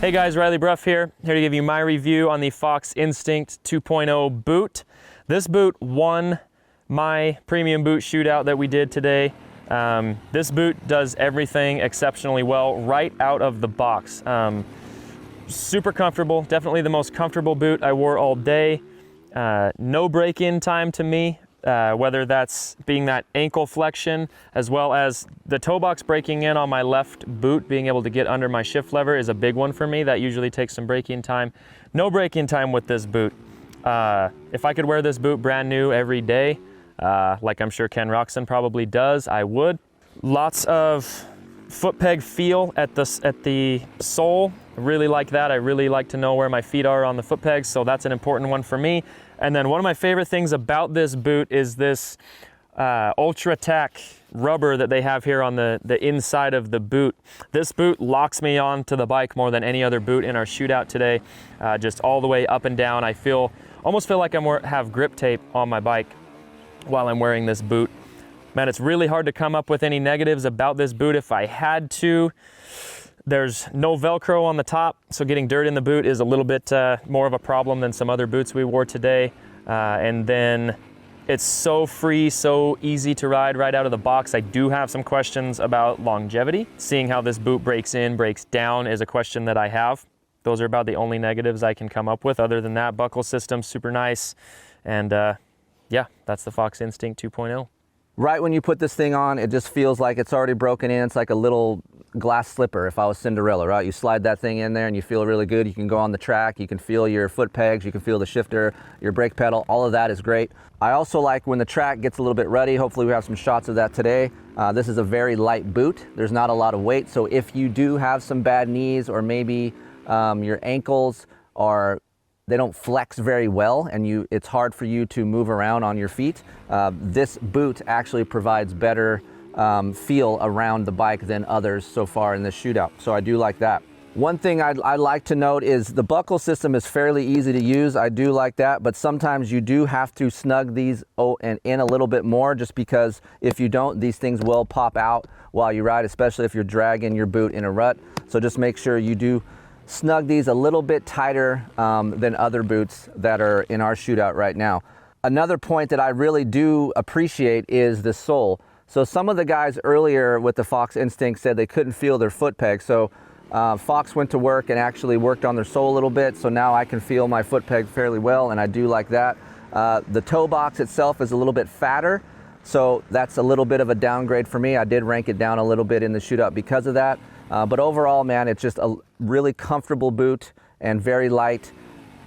Hey guys, Riley Bruff here to give you my review on the Fox Instinct 2.0 boot. This boot won my premium boot shootout that we did today. This boot does everything exceptionally well right out of the box. Super comfortable, definitely the most comfortable boot I wore all day. No break-in time to me, whether that's being that ankle flexion as well as the toe box breaking in on my left boot, being able to get under my shift lever is a big one for me. That usually takes some break-in time. No break-in time with this boot. If I could wear this boot brand new every day, like I'm sure Ken Roxon probably does, I would. Lots of foot peg feel at the sole. I really like that. I really like to know where my feet are on the foot pegs, so that's an important one for me. And then one of my favorite things about this boot is this ULTRATAC rubber that they have here on the inside of the boot. This boot locks me onto the bike more than any other boot in our shootout today, just all the way up and down. I almost feel like I have grip tape on my bike while I'm wearing this boot. Man, it's really hard to come up with any negatives about this boot if I had to. There's no Velcro on the top, so getting dirt in the boot is a little bit more of a problem than some other boots we wore today. And then it's so free, so easy to ride right out of the box. I do have some questions about longevity. Seeing how this boot breaks in, breaks down is a question that I have. Those are about the only negatives I can come up with. Other than that, buckle system, super nice. And yeah, that's the Fox Instinct 2.0. Right when you put this thing on, it just feels like it's already broken in. It's like a little glass slipper if I was Cinderella, right? You slide that thing in there and you feel really good. You can go on the track, you can feel your foot pegs, you can feel the shifter, your brake pedal, all of that is great. I also like when the track gets a little bit ruddy. Hopefully we have some shots of that today. This is a very light boot. There's not a lot of weight, so if you do have some bad knees or maybe your ankles they don't flex very well and it's hard for you to move around on your feet, this boot actually provides better feel around the bike than others so far in this shootout. So I do like that. One thing I'd like to note is the buckle system is fairly easy to use. I do like that, but sometimes you do have to snug these in a little bit more, just because if you don't, these things will pop out while you ride, especially if you're dragging your boot in a rut. So just make sure you do snug these a little bit tighter than other boots that are in our shootout right now. Another point that I really do appreciate is the sole. So some of the guys earlier with the Fox Instinct said they couldn't feel their foot peg. So Fox went to work and actually worked on their sole a little bit. So now I can feel my foot peg fairly well, and I do like that. The toe box itself is a little bit fatter, so that's a little bit of a downgrade for me. I did rank it down a little bit in the shootout because of that. But overall, man, it's just a really comfortable boot and very light.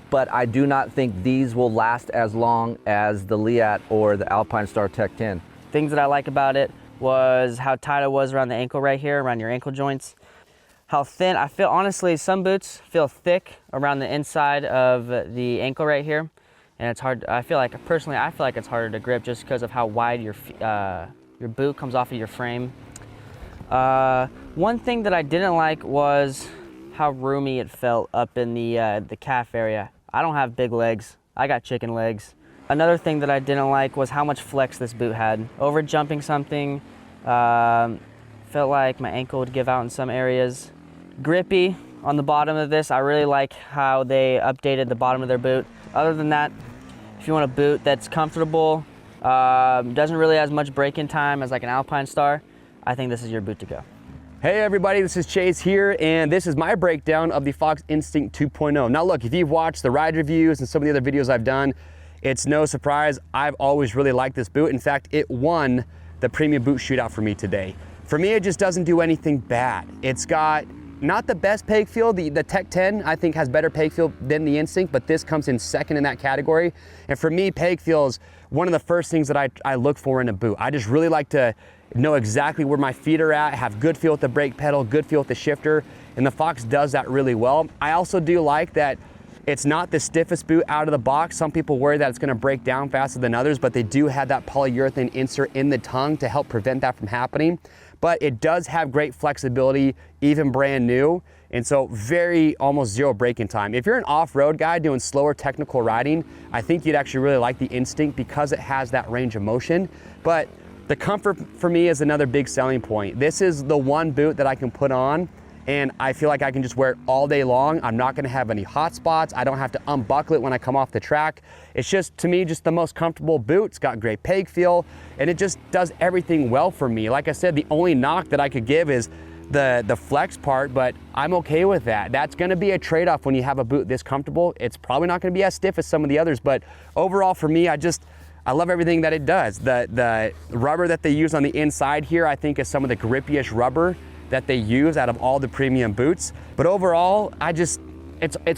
But I do not think these will last as long as the Leat or the Alpinestars Tech 10. Things that I like about it was how tight it was around the ankle right here, around your ankle joints. How thin, I feel, honestly, some boots feel thick around the inside of the ankle right here. And it's hard, personally, I feel like it's harder to grip just because of how wide your boot comes off of your frame. One thing that I didn't like was how roomy it felt up in the calf area. I don't have big legs. I got chicken legs. Another thing that I didn't like was how much flex this boot had. Over jumping something, felt like my ankle would give out in some areas. Grippy on the bottom of this. I really like how they updated the bottom of their boot. Other than that, if you want a boot that's comfortable, doesn't really have as much break-in time as like an Alpinestars, I think this is your boot to go. Hey everybody, this is Chase here, and this is my breakdown of the Fox Instinct 2.0. Now look, if you've watched the ride reviews and some of the other videos I've done, it's no surprise, I've always really liked this boot. In fact, it won the premium boot shootout for me today. For me, it just doesn't do anything bad. It's got not the best peg feel. The Tech 10, I think, has better peg feel than the Instinct, but this comes in second in that category. And for me, peg feel is one of the first things that I look for in a boot. I just really like to know exactly where my feet are at, have good feel with the brake pedal, good feel with the shifter, and the Fox does that really well. I also do like that it's not the stiffest boot out of the box. Some people worry that it's gonna break down faster than others, but they do have that polyurethane insert in the tongue to help prevent that from happening. But it does have great flexibility, even brand new, and so very almost zero break-in time. If you're an off-road guy doing slower technical riding, I think you'd actually really like the Instinct because it has that range of motion. But the comfort for me is another big selling point. This is the one boot that I can put on and I feel like I can just wear it all day long. I'm not gonna have any hot spots. I don't have to unbuckle it when I come off the track. It's just, to me, just the most comfortable boot. It's got great peg feel, and it just does everything well for me. Like I said, the only knock that I could give is the flex part, but I'm okay with that. That's gonna be a trade-off when you have a boot this comfortable. It's probably not gonna be as stiff as some of the others, but overall for me, I love everything that it does. The rubber that they use on the inside here, I think is some of the grippiest rubber that they use out of all the premium boots. But overall, it's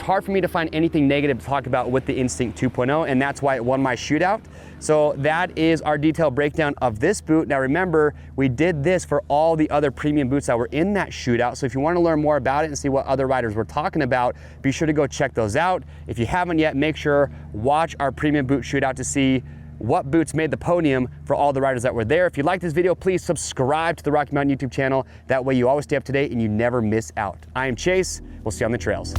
hard for me to find anything negative to talk about with the Instinct 2.0, and that's why it won my shootout. So that is our detailed breakdown of this boot. Now remember, we did this for all the other premium boots that were in that shootout. So if you want to learn more about it and see what other riders were talking about, be sure to go check those out. If you haven't yet, make sure watch our premium boot shootout to see what boots made the podium for all the riders that were there. If you like this video, please subscribe to the Rocky Mountain YouTube channel. That way you always stay up to date and you never miss out. I am Chase. We'll see you on the trails.